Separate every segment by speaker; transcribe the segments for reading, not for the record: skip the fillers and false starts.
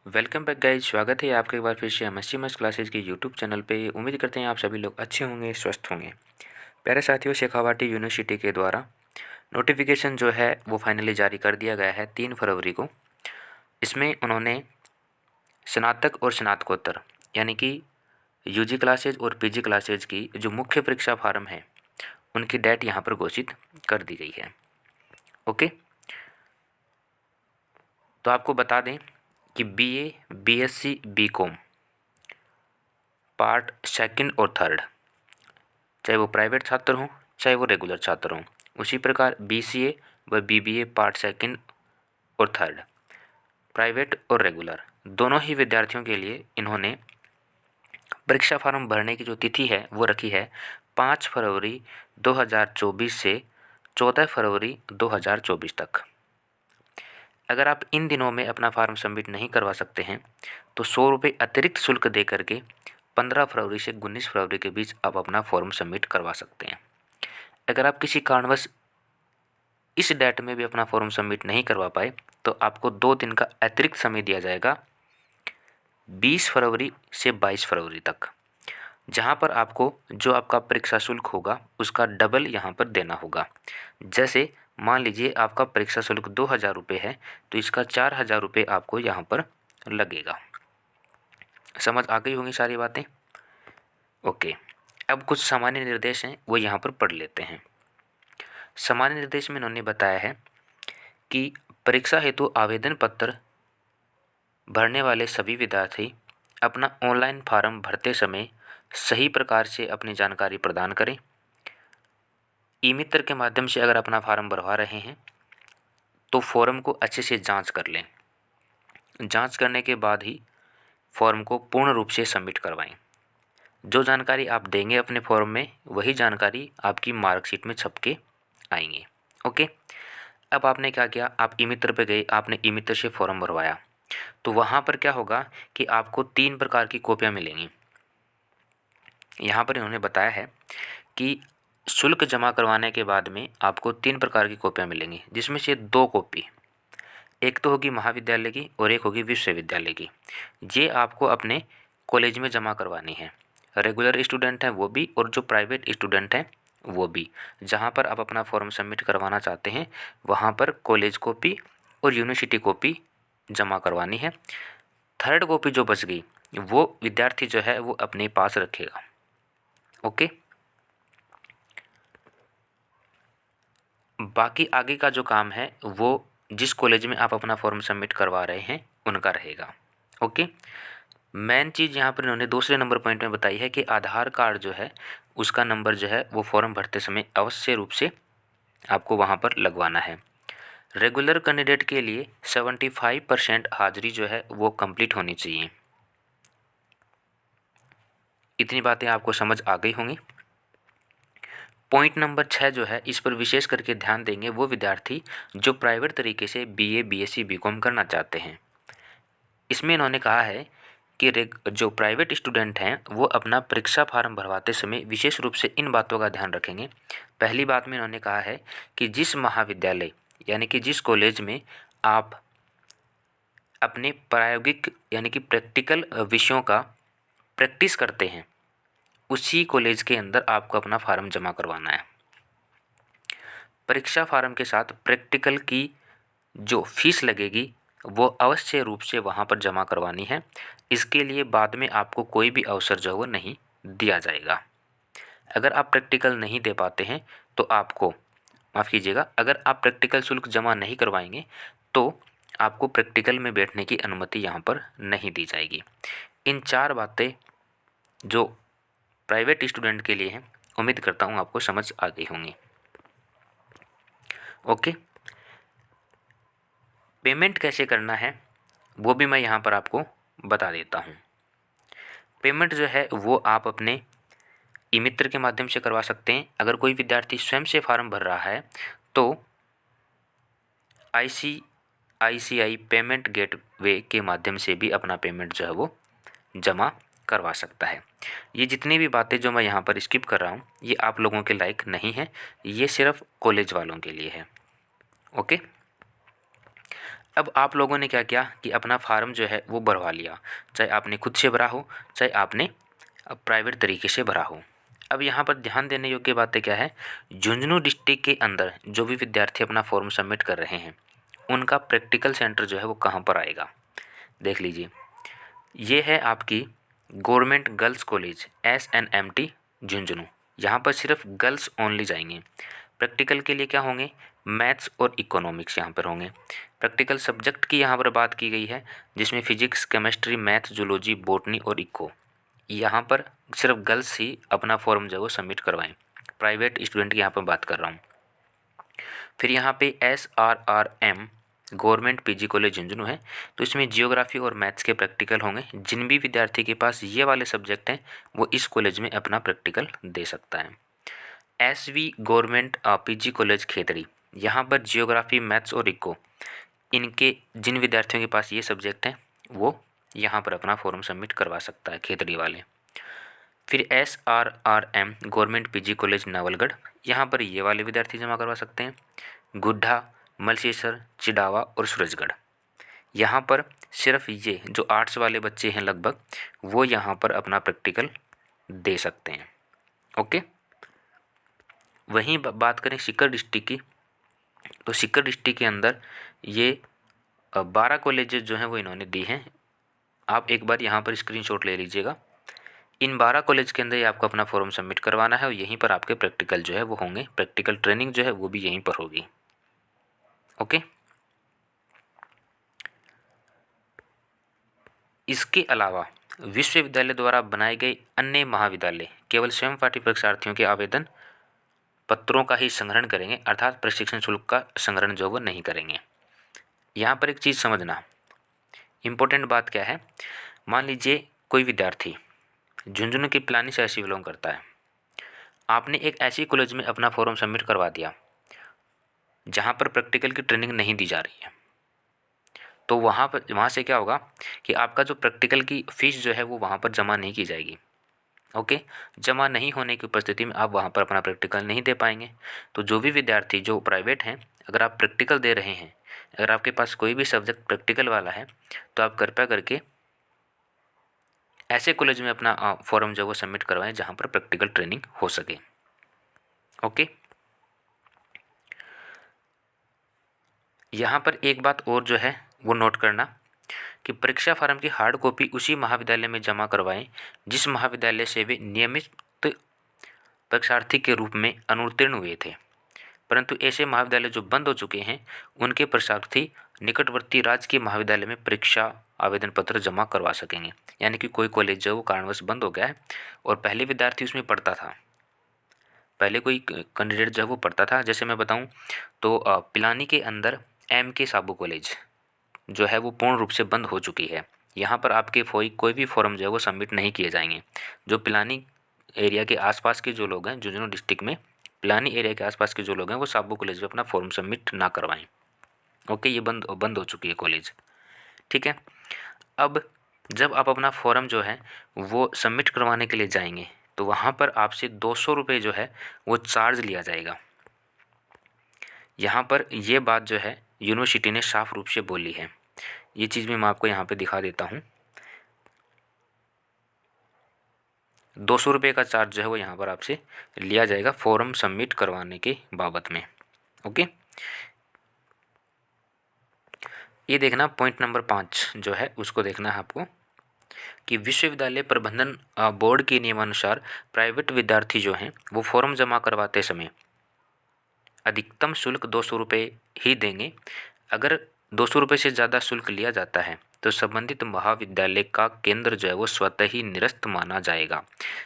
Speaker 1: Welcome back guys. स्वागत है आपका एक बार फिर से एमएससी मैथ्स क्लासेज के यूट्यूब चैनल पे। उम्मीद करते हैं आप सभी लोग अच्छे होंगे, स्वस्थ होंगे। प्यारे साथियों, शेखावाटी यूनिवर्सिटी के द्वारा नोटिफिकेशन जो है वो फाइनली जारी कर दिया गया है 3 फरवरी को। इसमें उन्होंने स्नातक और स्नातकोत्तर यानी कि यूजी क्लासेज और पीजी क्लासेज की जो मुख्य परीक्षा फार्म है उनकी डेट यहाँ पर घोषित कर दी गई है। ओके, तो आपको बता दें कि BA, BSc, BCom part second और थर्ड, चाहे वो प्राइवेट छात्र हों चाहे वो रेगुलर छात्र हों, उसी प्रकार बीसीए व बीबीए पार्ट सेकंड और थर्ड, प्राइवेट और रेगुलर दोनों ही विद्यार्थियों के लिए इन्होंने परीक्षा फार्म भरने की जो तिथि है वो रखी है 5 फरवरी 2024 से 14 फरवरी 2024 तक। अगर आप इन दिनों में अपना फार्म सबमिट नहीं करवा सकते हैं तो 100 रुपये अतिरिक्त शुल्क दे करके 15 फरवरी से 19 फरवरी के बीच आप अपना फॉर्म सबमिट करवा सकते हैं। अगर आप किसी कारणवश इस डेट में भी अपना फॉर्म सबमिट नहीं करवा पाए तो आपको 2 दिन का अतिरिक्त समय दिया जाएगा 20 फरवरी से 22 फरवरी तक, जहां पर आपको जो आपका परीक्षा शुल्क होगा उसका डबल यहां पर देना होगा। जैसे मान लीजिए आपका परीक्षा शुल्क 2000 रुपये है तो इसका 4000 रुपये आपको यहाँ पर लगेगा। समझ आ गई होंगी सारी बातें। ओके, अब कुछ सामान्य निर्देश हैं वो यहाँ पर पढ़ लेते हैं। सामान्य निर्देश में उन्होंने बताया है कि परीक्षा हेतु आवेदन पत्र भरने वाले सभी विद्यार्थी अपना ऑनलाइन फार्म भरते समय सही प्रकार से अपनी जानकारी प्रदान करें। ई मित्र के माध्यम से अगर अपना फार्म भरवा रहे हैं तो फॉर्म को अच्छे से जांच कर लें। जांच करने के बाद ही फॉर्म को पूर्ण रूप से सबमिट करवाएं। जो जानकारी आप देंगे अपने फॉर्म में वही जानकारी आपकी मार्कशीट में छप के आएंगे। ओके, अब आपने क्या किया, आप ई मित्र पे गए, आपने ई मित्र से फॉर्म भरवाया तो वहाँ पर क्या होगा कि आपको 3 प्रकार की कॉपियाँ मिलेंगी। यहाँ पर इन्होंने बताया है कि शुल्क जमा करवाने के बाद में आपको 3 प्रकार की कॉपियाँ मिलेंगी, जिसमें से 2 कॉपी एक तो होगी महाविद्यालय की और एक होगी विश्वविद्यालय की। ये आपको अपने कॉलेज में जमा करवानी है। रेगुलर स्टूडेंट हैं वो भी और जो प्राइवेट स्टूडेंट हैं वो भी। जहाँ पर आप अपना फॉर्म सबमिट करवाना चाहते हैं वहाँ पर कॉलेज कॉपी और यूनिवर्सिटी कॉपी जमा करवानी है। थर्ड कॉपी जो बच गई वो विद्यार्थी जो है वो अपने पास रखेगा। ओके, बाकी आगे का जो काम है वो जिस कॉलेज में आप अपना फॉर्म सबमिट करवा रहे हैं उनका रहेगा। ओके, मेन चीज़ यहाँ पर इन्होंने दूसरे नंबर पॉइंट में बताई है कि आधार कार्ड जो है उसका नंबर जो है वो फॉर्म भरते समय अवश्य रूप से आपको वहाँ पर लगवाना है। रेगुलर कैंडिडेट के लिए 75% हाजिरी जो है वो कंप्लीट होनी चाहिए। इतनी बातें आपको समझ आ गई होंगी। पॉइंट नंबर 6 जो है इस पर विशेष करके ध्यान देंगे वो विद्यार्थी जो प्राइवेट तरीके से बीए, बीएससी, बीकॉम करना चाहते हैं। इसमें इन्होंने कहा है कि जो प्राइवेट स्टूडेंट हैं वो अपना परीक्षा फार्म भरवाते समय विशेष रूप से इन बातों का ध्यान रखेंगे। पहली बात में इन्होंने कहा है कि जिस महाविद्यालय यानी कि जिस कॉलेज में आप अपने प्रायोगिक यानी कि प्रैक्टिकल विषयों का प्रैक्टिस करते हैं उसी कॉलेज के अंदर आपको अपना फार्म जमा करवाना है। परीक्षा फार्म के साथ प्रैक्टिकल की जो फीस लगेगी वो अवश्य रूप से वहाँ पर जमा करवानी है। इसके लिए बाद में आपको कोई भी अवसर जो है वो नहीं दिया जाएगा। अगर आप प्रैक्टिकल नहीं दे पाते हैं तो आपको माफ़ कीजिएगा, अगर आप प्रैक्टिकल शुल्क जमा नहीं करवाएंगे तो आपको प्रैक्टिकल में बैठने की अनुमति यहाँ पर नहीं दी जाएगी। इन 4 बातें जो प्राइवेट स्टूडेंट के लिए हैं उम्मीद करता हूँ आपको समझ आ गई होंगी। ओके, पेमेंट कैसे करना है वो भी मैं यहाँ पर आपको बता देता हूँ। पेमेंट जो है वो आप अपने ई मित्र के माध्यम से करवा सकते हैं। अगर कोई विद्यार्थी स्वयं से फार्म भर रहा है तो आईसीआईसीआई पेमेंट गेटवे के माध्यम से भी अपना पेमेंट जो है वो जमा करवा सकता है। ये जितनी भी बातें जो मैं यहाँ पर स्किप कर रहा हूँ ये आप लोगों के लायक नहीं है, ये सिर्फ कॉलेज वालों के लिए है। ओके, अब आप लोगों ने क्या किया कि अपना फार्म जो है वो भरवा लिया, चाहे आपने खुद से भरा हो, चाहे आपने प्राइवेट तरीके से भरा हो। अब यहाँ पर ध्यान देने योग्य बातें क्या है, झुंझुनू डिस्ट्रिक्ट के अंदर जो भी विद्यार्थी अपना फॉर्म सबमिट कर रहे हैं उनका प्रैक्टिकल सेंटर जो है वो कहाँ पर आएगा, देख लीजिए। ये है आपकी government girls college SNMT Jhunjhunu. यहाँ पर सिर्फ गर्ल्स ओनली जाएंगे। प्रैक्टिकल के लिए क्या होंगे, मैथ्स और इकोनॉमिक्स यहाँ पर होंगे। प्रैक्टिकल सब्जेक्ट की यहाँ पर बात की गई है, जिसमें physics, chemistry, math, zoology, botany और इको। यहाँ पर सिर्फ गर्ल्स ही अपना फॉर्म जो है वो सबमिट करवाएं। प्राइवेट स्टूडेंट की यहाँ पर बात कर रहा हूँ। फिर यहाँ पे SRRM government PG college Jhunjhunu है, तो इसमें जियोग्राफी और मैथ्स के प्रैक्टिकल होंगे। जिन भी विद्यार्थी के पास ये वाले सब्जेक्ट हैं वो इस कॉलेज में अपना प्रैक्टिकल दे सकता है। SV government PG college Khetri, यहाँ पर जियोग्राफी, मैथ्स और इको, इनके जिन विद्यार्थियों के पास ये सब्जेक्ट हैं वो यहाँ पर अपना फॉर्म सबमिट करवा सकता है, खेतड़ी वाले। फिर SRRM गवर्नमेंट PG कॉलेज नावलगढ़, यहाँ पर ये वाले विद्यार्थी जमा करवा सकते हैं। गुड्ढा, मलसेसर, चिडावा और सूरजगढ़, यहाँ पर सिर्फ ये जो आर्ट्स वाले बच्चे हैं लगभग वो यहाँ पर अपना प्रैक्टिकल दे सकते हैं। ओके, वहीं बात करें सीकर डिस्ट्रिक्ट की, तो सीकर डिस्ट्रिक्ट के अंदर ये 12 कॉलेजेस जो हैं वो इन्होंने दी हैं। आप एक बार यहाँ पर स्क्रीनशॉट ले लीजिएगा। इन 12 कॉलेज के अंदर ये आपको अपना फॉर्म सबमिट करवाना है और यहीं पर आपके प्रैक्टिकल जो है वो होंगे। प्रैक्टिकल ट्रेनिंग जो है वो भी यहीं पर होगी। ओके, इसके अलावा विश्वविद्यालय द्वारा बनाए गए अन्य महाविद्यालय केवल स्वयं पाठी परीक्षार्थियों के आवेदन पत्रों का ही संग्रहण करेंगे, अर्थात प्रशिक्षण शुल्क का संग्रहण जो वो नहीं करेंगे। यहाँ पर एक चीज़ समझना, इम्पोर्टेंट बात क्या है, मान लीजिए कोई विद्यार्थी झुंझुनू की पिलानी से ऐसी बिलोंग करता है, आपने एक ऐसी कॉलेज में अपना फॉर्म सबमिट करवा दिया जहाँ पर प्रैक्टिकल की ट्रेनिंग नहीं दी जा रही है, तो वहाँ से क्या होगा कि आपका जो प्रैक्टिकल की फ़ीस जो है वो वहाँ पर जमा नहीं की जाएगी। ओके, जमा नहीं होने की उपस्थिति में आप वहाँ पर अपना प्रैक्टिकल नहीं दे पाएंगे। तो जो भी विद्यार्थी जो प्राइवेट हैं, अगर आप प्रैक्टिकल दे रहे हैं, अगर आपके पास कोई भी सब्जेक्ट प्रैक्टिकल वाला है, तो आप कृपया करके ऐसे कॉलेज में अपना फॉर्म जो वो सबमिट करवाएं जहाँ पर प्रैक्टिकल ट्रेनिंग हो सके। ओके, यहाँ पर एक बात और जो है वो नोट करना कि परीक्षा फार्म की हार्ड कॉपी उसी महाविद्यालय में जमा करवाएं जिस महाविद्यालय से वे नियमित परीक्षार्थी के रूप में अनुत्तीर्ण हुए थे। परंतु ऐसे महाविद्यालय जो बंद हो चुके हैं उनके परीक्षार्थी निकटवर्ती राजकीय महाविद्यालय में परीक्षा आवेदन पत्र जमा करवा सकेंगे। यानी कि कोई कॉलेज जो वो कारणवश बंद हो गया है और पहले विद्यार्थी उसमें पढ़ता था, पहले कोई कैंडिडेट जो है वो पढ़ता था, जैसे मैं बताऊं तो पिलानी के अंदर MK साबू कॉलेज जो है वो पूर्ण रूप से बंद हो चुकी है। यहाँ पर आपके कोई भी फॉर्म जो है वो सबमिट नहीं किए जाएंगे। जो पिलानी एरिया के आसपास के जो लोग हैं, झुंझुनू डिस्ट्रिक्ट में पिलानी एरिया के आसपास के जो लोग हैं वो साबू कॉलेज में अपना फॉर्म सबमिट ना करवाएं। ओके, ये बंद हो चुकी है कॉलेज। ठीक है, अब जब आप अपना फॉर्म जो है वो सबमिट करवाने के लिए जाएंगे तो वहाँ पर आपसे 200 रुपये जो है वो चार्ज लिया जाएगा। यहाँ पर ये बात जो है यूनिवर्सिटी ने साफ रूप से बोली है। ये चीज़ भी मैं आपको यहाँ पे दिखा देता हूँ। 200 रुपये का चार्ज जो है वो यहाँ पर आपसे लिया जाएगा फॉर्म सबमिट करवाने के बाबत में। ओके, ये देखना पॉइंट नंबर 5 जो है उसको देखना है आपको कि विश्वविद्यालय प्रबंधन बोर्ड के नियमानुसार प्राइवेट विद्यार्थी जो हैं वो फॉर्म जमा करवाते समय अधिकतम शुल्क 200 रुपये ही देंगे। अगर 200 रुपये से ज़्यादा शुल्क लिया जाता है तो संबंधित महाविद्यालय का केंद्र जो है वो स्वतः ही निरस्त माना जाएगा।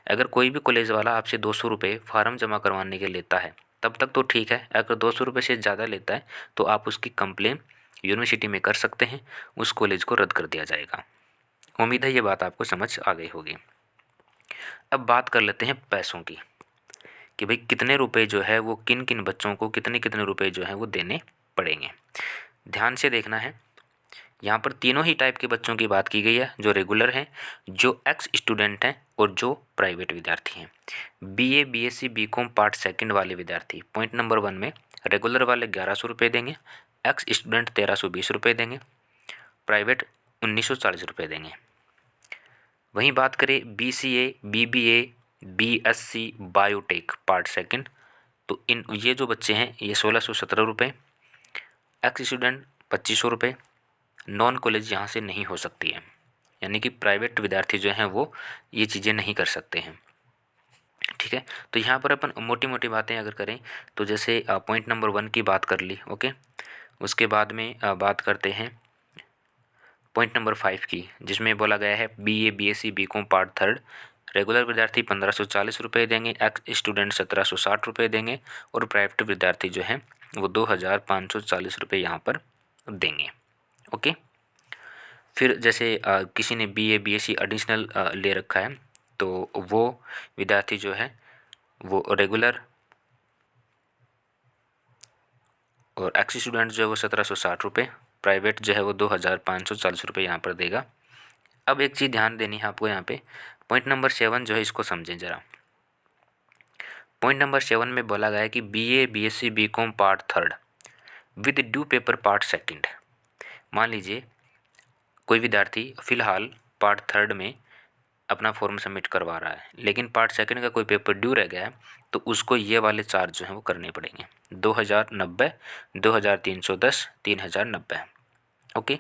Speaker 1: अगर कोई भी कॉलेज वाला आपसे 200 रुपये फार्म जमा करवाने के लेता है तब तक तो ठीक है, अगर 200 रुपये से ज़्यादा लेता है तो आप उसकी कंप्लेन यूनिवर्सिटी में कर सकते हैं, उस कॉलेज को रद्द कर दिया जाएगा। उम्मीद है ये बात आपको समझ आ गई होगी। अब बात कर लेते हैं पैसों की कि भाई कितने रुपए जो है वो किन किन बच्चों को कितने कितने रुपए जो हैं वो देने पड़ेंगे। ध्यान से देखना है, यहाँ पर तीनों ही टाइप के बच्चों की बात की गई है, जो रेगुलर हैं, जो एक्स स्टूडेंट हैं और जो प्राइवेट विद्यार्थी हैं। BA BSc BCom part second वाले विद्यार्थी पॉइंट नंबर 1 में रेगुलर वाले 1100 रुपये देंगे, एक्स स्टूडेंट 1320 रुपये देंगे, प्राइवेट 1940 रुपये देंगे। वहीं बात करें BCA, BBA, BSc biotech part second, तो ये जो बच्चे हैं ये 1617 रुपये, एक्स स्टूडेंट 2500 रुपये। नॉन कॉलेज यहाँ से नहीं हो सकती है, यानी कि प्राइवेट विद्यार्थी जो हैं वो ये चीज़ें नहीं कर सकते हैं। ठीक है, तो यहाँ पर अपन मोटी मोटी बातें अगर करें तो जैसे पॉइंट नंबर 1 की बात कर ली। ओके, उसके बाद में बात करते हैं पॉइंट नंबर 5 की, जिसमें बोला गया है BA, BSc, BCom part third regular विद्यार्थी 1540 रुपये देंगे, एक्स स्टूडेंट 1760 रुपये देंगे और प्राइवेट विद्यार्थी जो हैं वो 2540 रुपये यहाँ पर देंगे। ओके, फिर जैसे किसी ने BA, BSc एडिशनल ले रखा है तो वो विद्यार्थी जो है वो रेगुलर और एक्स स्टूडेंट जो है वो 1760 रुपये, प्राइवेट जो है वो 2540 रुपये यहाँ पर देगा। अब एक चीज़ ध्यान देनी है आपको यहाँ पे, पॉइंट नंबर 7 जो है इसको समझें ज़रा। पॉइंट नंबर 7 में बोला गया है कि BA, BSc, BCom part third with due paper part second. मान लीजिए कोई विद्यार्थी फ़िलहाल पार्ट थर्ड में अपना फॉर्म सबमिट करवा रहा है, लेकिन पार्ट सेकंड का कोई पेपर ड्यू रह गया है तो उसको ये वाले चार्ज जो हैं वो करने पड़ेंगे, 2090, 2310, 3090। ओके,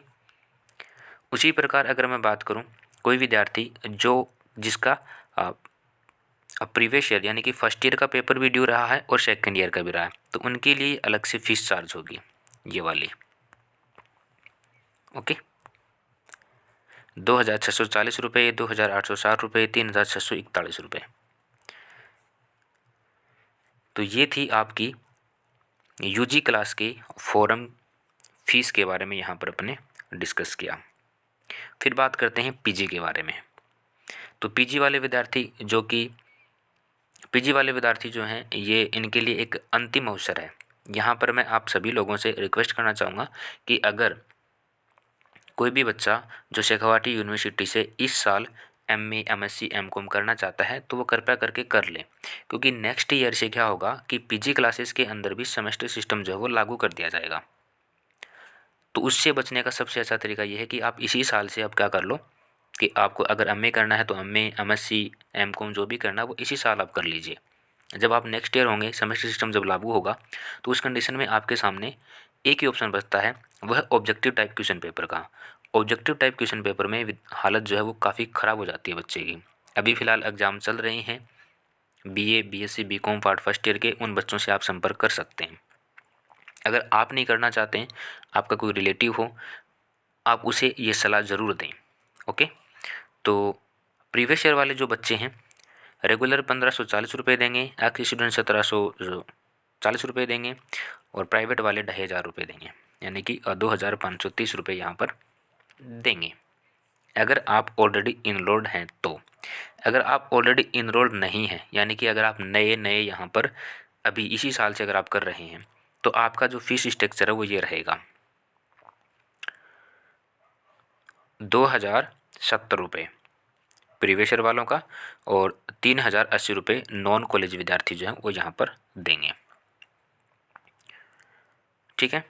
Speaker 1: उसी प्रकार अगर मैं बात करूं कोई विद्यार्थी जिसका प्रीवियस ईयर यानी कि फर्स्ट ईयर का पेपर भी ड्यू रहा है और सेकंड ईयर का भी रहा है, तो उनके लिए अलग से फीस चार्ज होगी ये वाली। ओके, 2640 रुपये, 2860 रुपये, 3641 रुपये। तो ये थी आपकी UG क्लास की फॉरम फीस के बारे में यहाँ पर अपने डिस्कस किया। फिर बात करते हैं PG के बारे में। तो PG वाले विद्यार्थी जो हैं ये इनके लिए एक अंतिम अवसर है। यहाँ पर मैं आप सभी लोगों से रिक्वेस्ट करना चाहूँगा कि अगर कोई भी बच्चा जो शेखावाटी यूनिवर्सिटी से इस साल MA, MSc, MCom करना चाहता है तो वो कृपया करके कर ले, क्योंकि नेक्स्ट ईयर से क्या होगा कि PG क्लासेस के अंदर भी सेमेस्टर सिस्टम जो है वो लागू कर दिया जाएगा। तो उससे बचने का सबसे अच्छा तरीका ये है कि आप इसी साल से आप क्या कर लो कि आपको अगर MA करना है तो MA, MSc, MCom जो भी करना है वो इसी साल आप कर लीजिए। जब आप नेक्स्ट ईयर होंगे, सेमेस्टर सिस्टम जब लागू होगा तो उस कंडीशन में आपके सामने एक ही ऑप्शन बचता है, वह ऑब्जेक्टिव टाइप क्वेश्चन पेपर का। ऑब्जेक्टिव टाइप क्वेश्चन पेपर में हालत जो है वो काफ़ी ख़राब हो जाती है बच्चे की। अभी फ़िलहाल एग्ज़ाम चल रहे हैं BA, BSc, BCom part first year के, उन बच्चों से आप संपर्क कर सकते हैं। अगर आप नहीं करना चाहते हैं, आपका कोई रिलेटिव हो, आप उसे ये सलाह ज़रूर दें। ओके, तो प्रीवियस ईयर वाले जो बच्चे हैं रेगुलर 1540 रुपये देंगे, एक्स स्टूडेंट 1740 रुपये देंगे और प्राइवेट वाले 2500 रुपये देंगे, यानी कि 2530 रुपये यहाँ पर देंगे अगर आप ऑलरेडी इनरोल्ड हैं। तो अगर आप ऑलरेडी इनरोल्ड नहीं हैं, यानी कि अगर आप नए यहाँ पर अभी इसी साल से अगर आप कर रहे हैं तो आपका जो फीस स्ट्रक्चर है वो ये रहेगा, 2070 रुपये प्रीवियस ईयर वालों का और 3080 रुपये नॉन कॉलेज विद्यार्थी जो हैं वो यहाँ पर देंगे। ठीक है,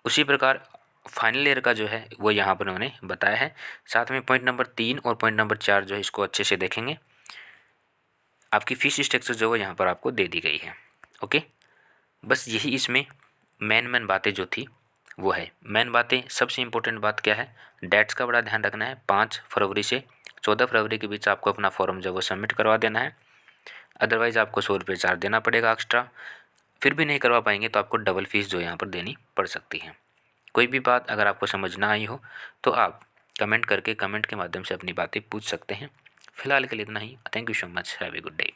Speaker 1: उसी प्रकार फाइनल ईयर का जो है वो यहाँ पर उन्होंने बताया है। साथ में पॉइंट नंबर 3 और पॉइंट नंबर 4 जो है इसको अच्छे से देखेंगे। आपकी फीस स्ट्रक्चर जो है यहाँ पर आपको दे दी गई है। ओके, बस यही इसमें मेन बातें जो थी वो है। मेन बातें, सबसे इम्पोर्टेंट बात क्या है, डेट्स का बड़ा ध्यान रखना है। 5 फरवरी से 14 फरवरी के बीच आपको अपना फॉर्म जो है वो सबमिट करवा देना है, अदरवाइज़ आपको 100 रुपये चार्ज देना पड़ेगा एक्स्ट्रा। फिर भी नहीं करवा पाएंगे तो आपको डबल फीस जो यहाँ पर देनी पड़ सकती है। कोई भी बात अगर आपको समझ ना आई हो तो आप कमेंट के माध्यम से अपनी बातें पूछ सकते हैं। फिलहाल के लिए इतना ही। Thank you so much, have a good day.